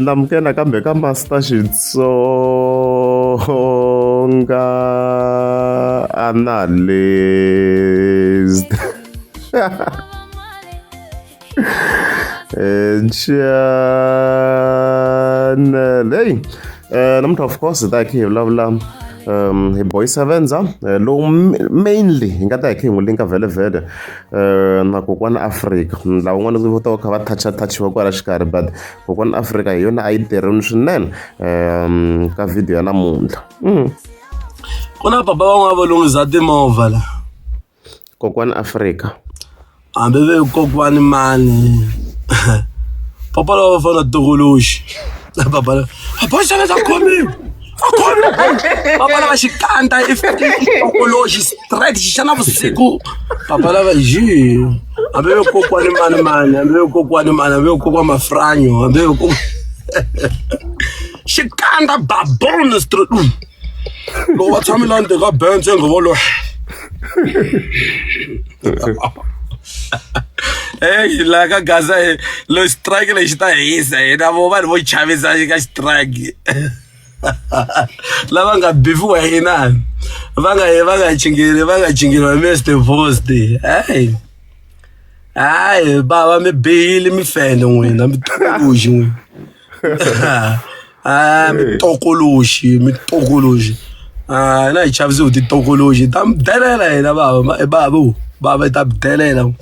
namukela kambe ka Master Xitsonga analyst channel. Hey, namuntlha of course hi ta hi vulavula hi Boy Sevenza lowu mainly hi nga ta hi kha hi n'wi linka vhele na kokwana Afrika lava un'wana vo ta kha va touchiwa kwala xikarhi but kokwana Afrika hi yona a yi tirhini swinene ka video ya namuntlha. Ku na papa van'wana va lunghisa timovha la kokwana Afrika hambi ve kokwani mani papa lava va fana tukhuluxi papa xaveza khomiwa papa lava xikandza if tukhuluxi straight xa na vusiku papa lava ji hambi ve kokwani mani hambi ve kokwani mani hambi ve kokwa Mafranyo hambi ve xikandza babone straight loko va tshamela ndzeni ka bench ngovolo hey la ka gaza lo strike le xita hisa na vo vanhu vo chavisa ka strike lava nga bifiwa hina va nga chingiri Mr Post hey baba mi bihile mi fende n'wina mi tokoloxi n'wina mi tokoloxi na hi chavisi hi titokoloxi ta mi delela hina baba ta mi delela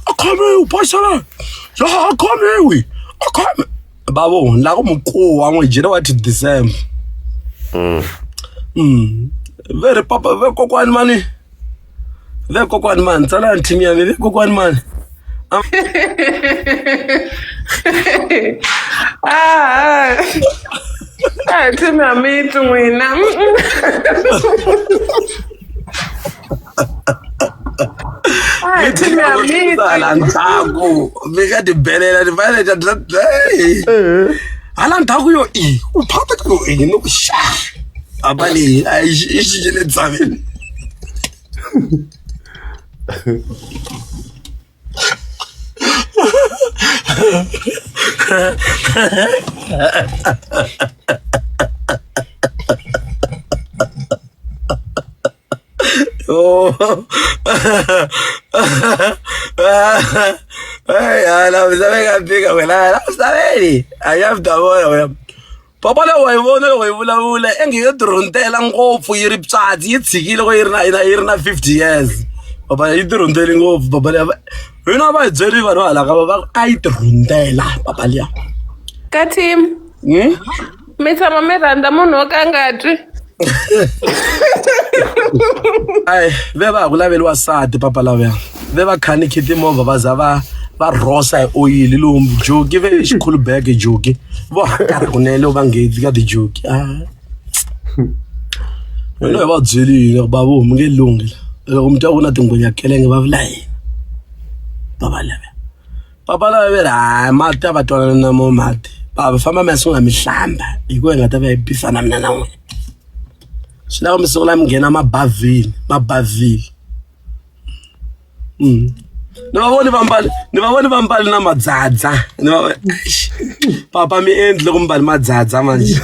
akhomiwi pasala ya akhomiwi babo la ko mukhuwa n'wi jira wa December very papa ve kokwani mani tsala team ya ve kokwani mani team ya mitu n'wina hala ntaku veka tibelela tivale hala ntaku yo u phata ka yo no ku xa abale ai xixile tsaveni la msabeka pika wena la msabeli ayafta bona papa la wa yivona loko yivulavula engiyo tiruntela ngopfu yi ri pswatsi yi tshikile ko yi ri na 50 years papa yi tirunteli ngopfu papa la hina va byeli vanhu hala ka va a yi tiruntela papa liya ka team mi tshama mi rhandza munhu wo ka nga twi ay ve va ku laveli wasati papa lavaya ve va khaniki timovha va za va rosa hi oyili lomu joki ve xikhulu bag joki vo hakara kunene va ngezi ka tijoki wena hi va byelile bavo mi nge lungi loko mi twa ku na tingwenya kelenge va vula yini papa lavaya ve ri hayi mati a va twanana na mo mati va famba mi sunga mi hlamba hi ku hi nga ta va hi bisana mina na n'wina swi lava mi sungula mi nghena mabavhili ni va voni va mbali na madzadza papa mi endli loko mbali madzadza manje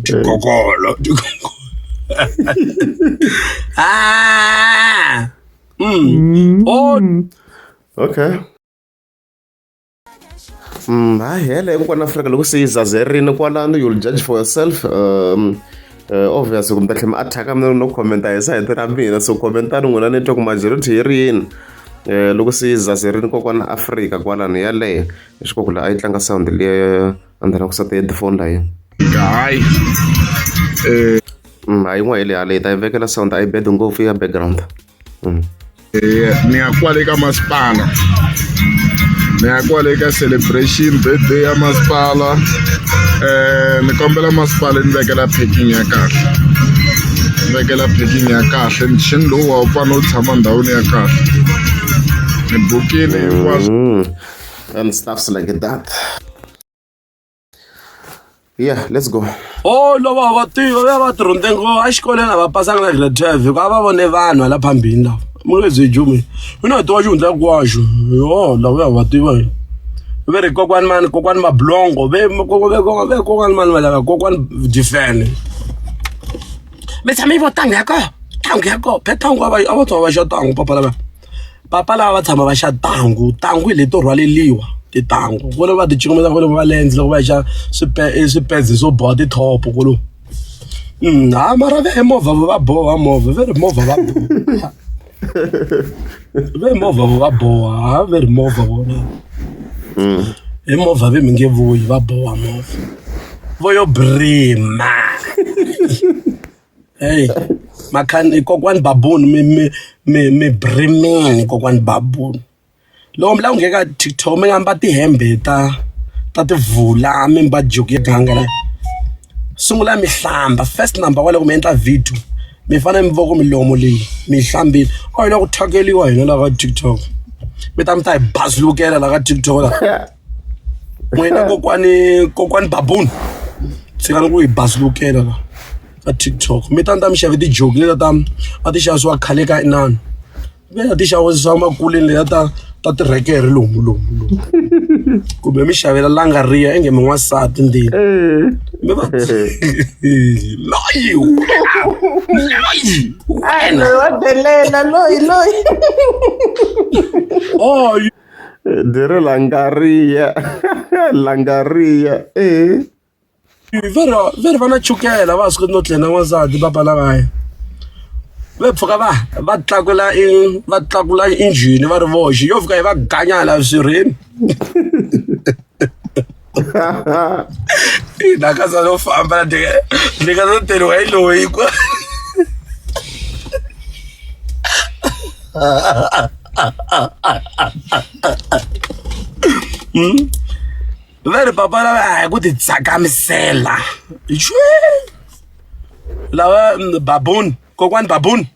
tikokolo okay hayi hele kokwana Afrika loko se yi zazerini kwalano you'll judge for yourself obviously kumbe tlhela mi attack mi no comment hi side ra mina so commentani n'wina ni twa ku majority yi ri yini loko se yi zazerini kokwana Afrika kwalano yaleyo xikokula a yi tlanga sound leyi andhana ku sa ti headphone la yini hayi hayi n'wa hi le hala hi ta yi vekela sound a yi bed ngopfu ya background ni ya kwale ka masipala ni ya kwale ka celebration birthday ya masipala ni kombela masipala ni vekela packing ya kahle nchini lowu wa wu fane wu tshama ndhawini ya kahle ni bukile hinkwaswo and stuffs like that. Yeah, let's go. Oh, lova va tiva va tirhunde ngo a xikolweni va pasanga na grade 12 ku va vone vanhu la phambini la mulezi jumi mina to wajundla kwasho yo la va tiva ve ri kokwani mablongo ve kokwani mani la kokwani defend me tshame vo tangu yako phetangu ava va xa tangu papa lava tshama va xa tangu ile to rhwaleliwa titangu kule va ti cikumeta kule va lenzi loko va xa swipedzi swo boha tithopo kulu mara ve movha va boha movha ve ri movha va boha ve movha va boha ve ri movha vona hi movha ve mi nge vuyi va boha movha vo yo brima hey makhani kokwani babuni mi brimini kokwani babuni loko la ungeka TikTok mi ngamba tihembe ta tivula mi mba joke ganga la sungula mi hlamba first number wale ku mi endla video mi fana mi voko milomo leyi mi hlambile a yina ku thakeliwa hina la ka TikTok mi ta mi ta bazulukela la ka TikTok la n'wina kokwani babuni tshikani ku hi bazulukela la ka TikTok mi ta mi xave tijoke leti a ti xavisiwa khale ka inani ve a ti xavisiwa makuleni leya ta tirekere lomu kumbe mi xavela langariya enge mi n'wansati ndini mi va loyi wena wa delela loyi oh Dere langariya veri va na chukela va swi koti no tlhela n'wansati papa lavaya ve pfuka va tlakula injini va ri voxe yo fika hi va ganyala swirheni nakasa no famba ni ka no teriwa hi loyi kwa ve ri papa lava hi ku ti tsakamisela lava babuni kokwani babuni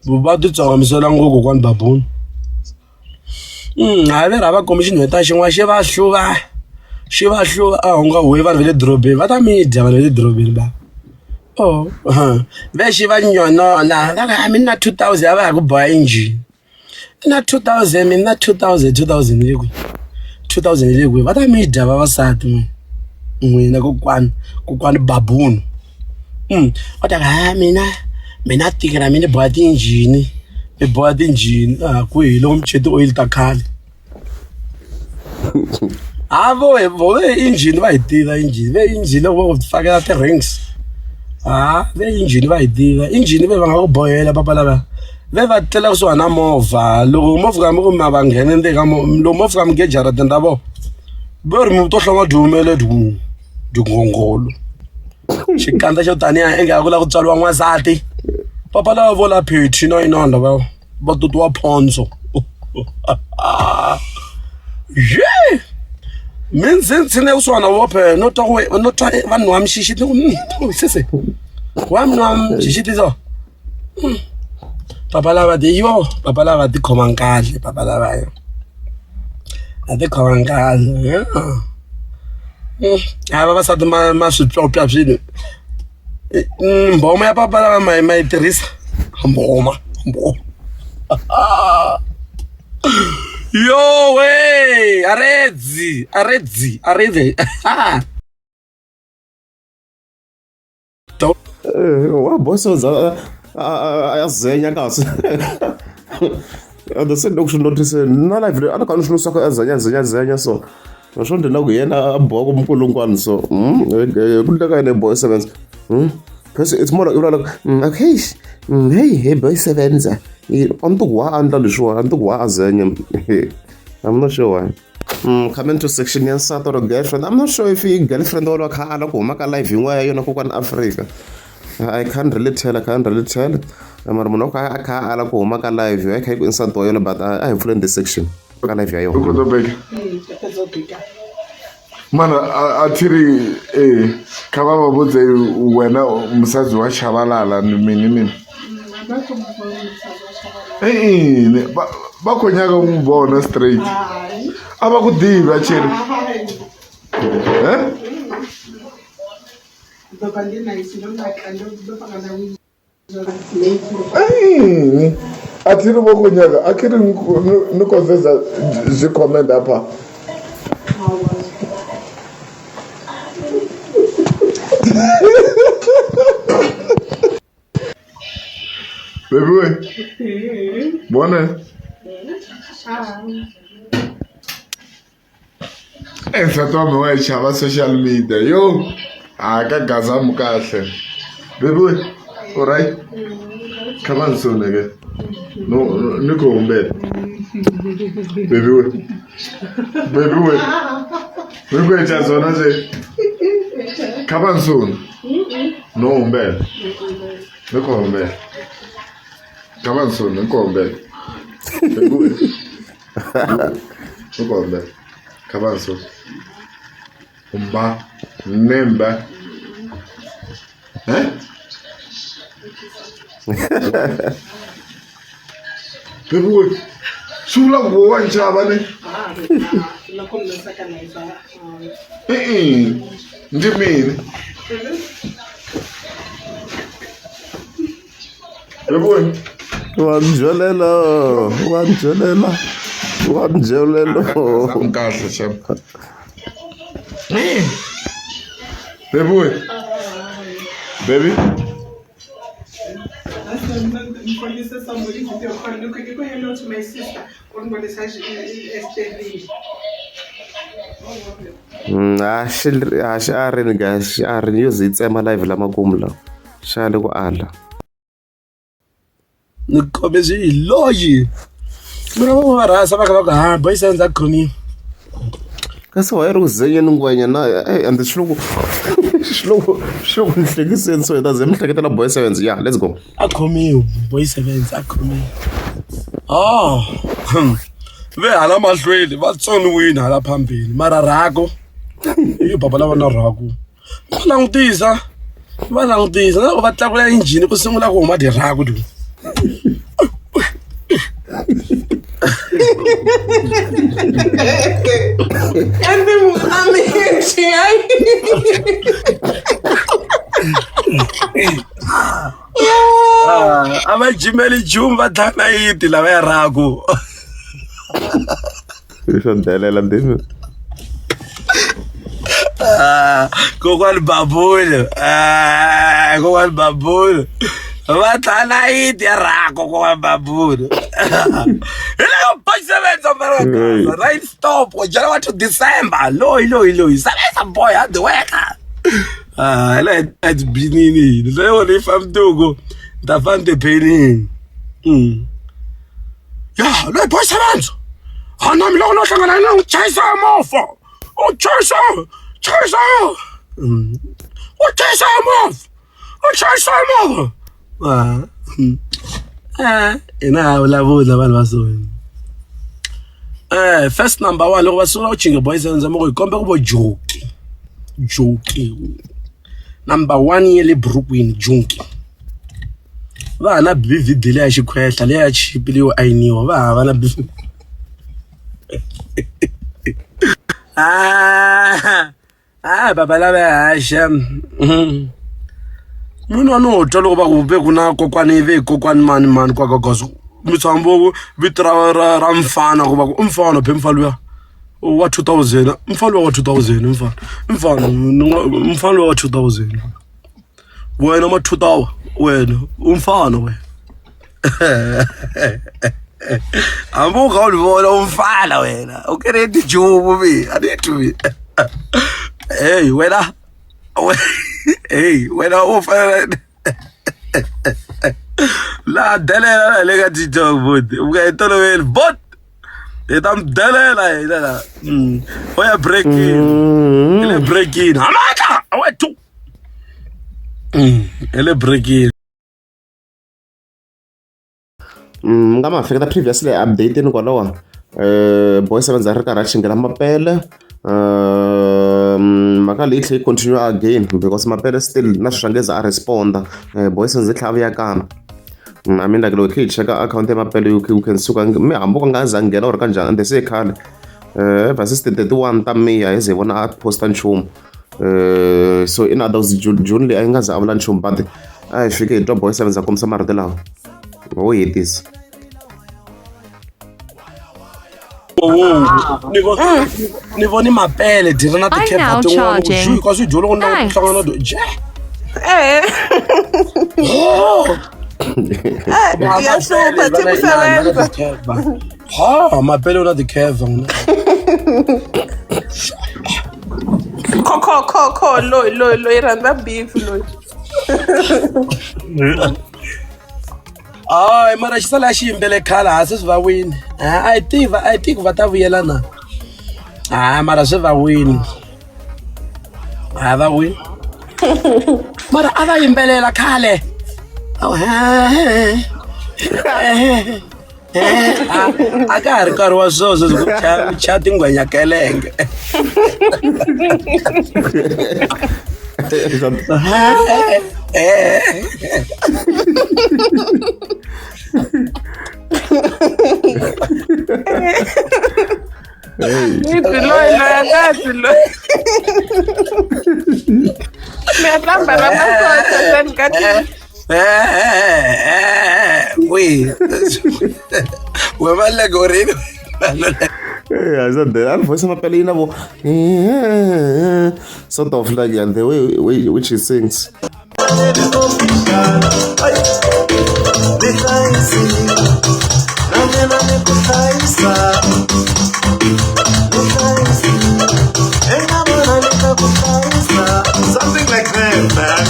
va ti tsakamisela ngopfu kokwani babuni hayi ve ri hava kombi xinhweta xin'wana xi va hluva a hu nga huwi vanhu va le dorobeni va ta mi dya vanhu va le dorobeni ba ve xi va nyonola va ka mi na 2000 a va ya ku boha injini na 2000 mi na 2000 le kwi 2000 le kwi va ta mi dya vavasati n'wina kokwani babuni va ta ka mina tikela mi ni boha tinjini kwihi loko mi cheti oil ta khale vo injini va hi tiva injini ve injini loko va fakela ti-rings ve injini va hi tiva injini ve va nga ku bohela papa lava ve va tlela kusuhana na movha loko movha ka mi ku ma va nghene ndzeni ka loko movha ka mi nge jaratini ta vona ve ri mi to hlonga dyumele dyingongolo xikandza xo taniya enge a ku lava ku tswaliwa n'wansati papa lava vo la pheti no inondla va tutiwa phonso ye mi ndzi tshine kusuhana vophe no twa vanhu wa mixixiti sese wa mi wa mixixiti so papa lava ti khoma kahle papa lava a ti khoma kahle a vavasati ma swipyopya swilo mbhoma ya papa lava ma yi tirhisa mbhoma yo we aredzi wa boso ayazenya kahle the same lokusho notice na live ana kanu shilo sakho azenya so ngisho ndina kuyena abhoka kumkulunkwane so kuleka ne boy sevenza because it's more like okay hey boy sevenza antukwa andla lisho antukwa azenya I'm not sure why. Coming to section ya nsati or girlfriend, I'm not sure if he girlfriend or khala ku huma ka live yin'wana yona kokwana Africa. I can't really tell. Mara munhu a kha ala ku huma ka live yo kha ku nsati wa yona but I have in the section ka live ya yona. Mana a thiri kha va botse wena musadzi wa chavalala ni mini ba khonyaka ku bona straight aba ku diva cheri Athiri vho kunyaga akhiri ni khou sedza zwikhomenda hafha. Baby we bona nsati wa mina wa yi chava social media yo ka gazamu kahle. Baby we alright come on soon again no ni khou humbela baby we ni khou ita zwona zwe come on soon no humbela ni khou humbela come on soon ni khou humbela baby we ni khou humbela come on soon umba nemba baby we sula go nchaba ne ndi mini baby we wanjelela kahle shem baby we baby a ri ni guys a ri yo zi tsema live lama kumla shale ku ala ni khomezi hi loyi mina va rasa va kha va ku boys and acronym kasi wa ri ku zenyeni ngwenya na and shloku ni hlekiseni so ita ze mi hleketela boy 7 yeah let's go acronym boy 7 acronym ve hala mahlweni va tsoniwini hala phambili mara rako i baba lava na rako va langutisa na va tlakula engine ku sungula ku huma di rako du ava jimeli jum va thana yiti lava ya rako swo delela ndimi kokwani babulo va thana yiti ya rako kokwani babulo hileyo boisevenza mara right stop ujala wa to December loyi sabesa boy hadi weka la at binini leyo ni famdugo ndafande penini ya lo boisevenza nami lo hlangana na uchayisa amofo uchayisa amofo ina ulabuza abantu basoni first number 1 loko basuka uchinge boys enza mo ikombe kubo joke number 1 yele Brooklyn junkie vana bvd le ya xikhwehla le ya chip le yo ayiniwa va hava na baba lava hasha munhu no twa loko va ku ve ku na kokwani mani kwa gogozo mitsambo vitra ra mfana ku va ku mfana phemfalo ya wa 2000 mfalo wa 2000 mfano wa 2000 wena ma 2000 wena umfana wena ambuka ulivona umfana wena ukeredi jubu mi aditu hey wena wena ufana la delela le ga TikTok bot ukayitolo wena bot etam delela ila oya breaking ile breaking amaka awetu ile breaking ngama fika previously update ni kwalawa boy 7 ri karhi chingela mapele maka leyi tlhe continue again because mapele still na swangeza a responda boy 7 tlhavi ya kana I mean like lo tlhe cheka account ya mapele you can suka mi hambuka nga zangela or kanjani ande se khale ever since the 31 ta May yeze vona a posta nchumu So in other words, June leyi a yi nga za a vula nchumu but a hi fike hi twa Boy 7 za kombisa marito lawa wo hetisa. Ni voni mapele dira na tikhepa tin'wana ka swidyolo ku na ku hlangana na je ya super timusebenza mapele una tikheva kho loyi rhandza beef loyi. Ay, mara xisala xi yimbele khale hasi swi va wini. I think va ta vuyela na. Mara swi va wini. Va wini. Mara a va yimbelela khale. A ka ha ri nkarhi wa sweswo ku cha tingwenya kelenge. I said that voice mapele ina bo sort of like and the way which he sings. Something like that, man.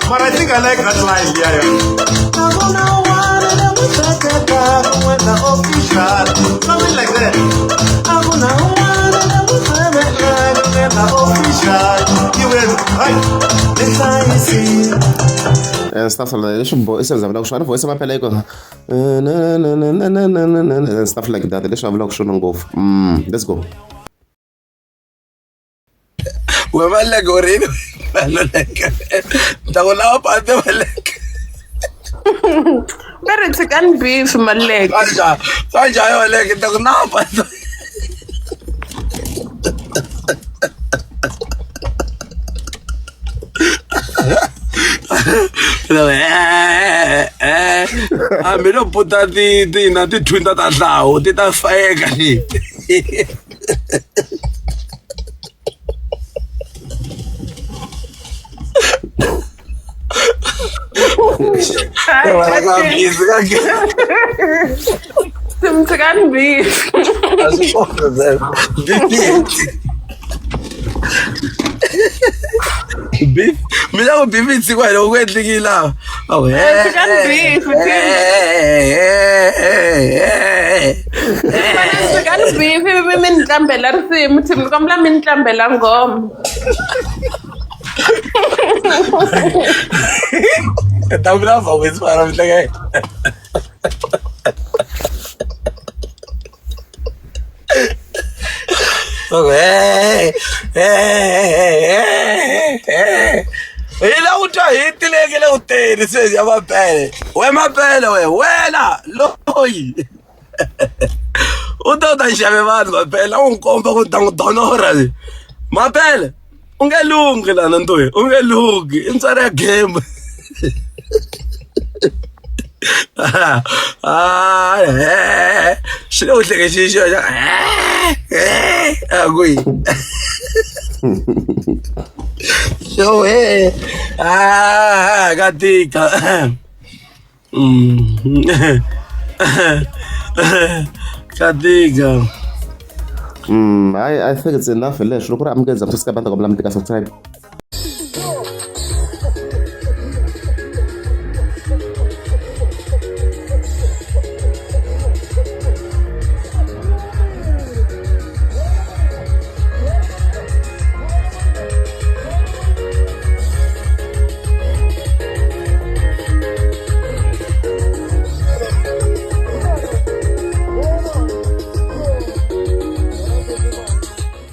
But I think I like that line, yeah. Something like that. And stuff like that. Boy 7 vlog show. Voice mapele iko. And stuff like that. Let's have vlog show ngofu. Let's go. We malek orino. Tagola pa te malek. Pero chicken beef malek. Sanja yo malek tagola pa. Me lo puta ti na ti twinta ta tlawo ti ta faeka ni. Some chicken beef. Beef? Mira ko beef itsi kwa lo kwetlikila. Oh chicken beef. Chicken beef min tlambela risimu thimi kombela min tlambela ngoma. Tá bravo isso para me pegar. Ele uta hitilekele uteni sezi amapele. We mapele we wena loyi. Uta xave vanhu mapele unkomba ku ta n'udonora. Mapele ungelungi lana ntoyi ungelungi intswara ya game. Swi le ku hlekexixo akui so ka tika ka tika I think it's enough. Let's look at I'm getting some subscribe and subscribe.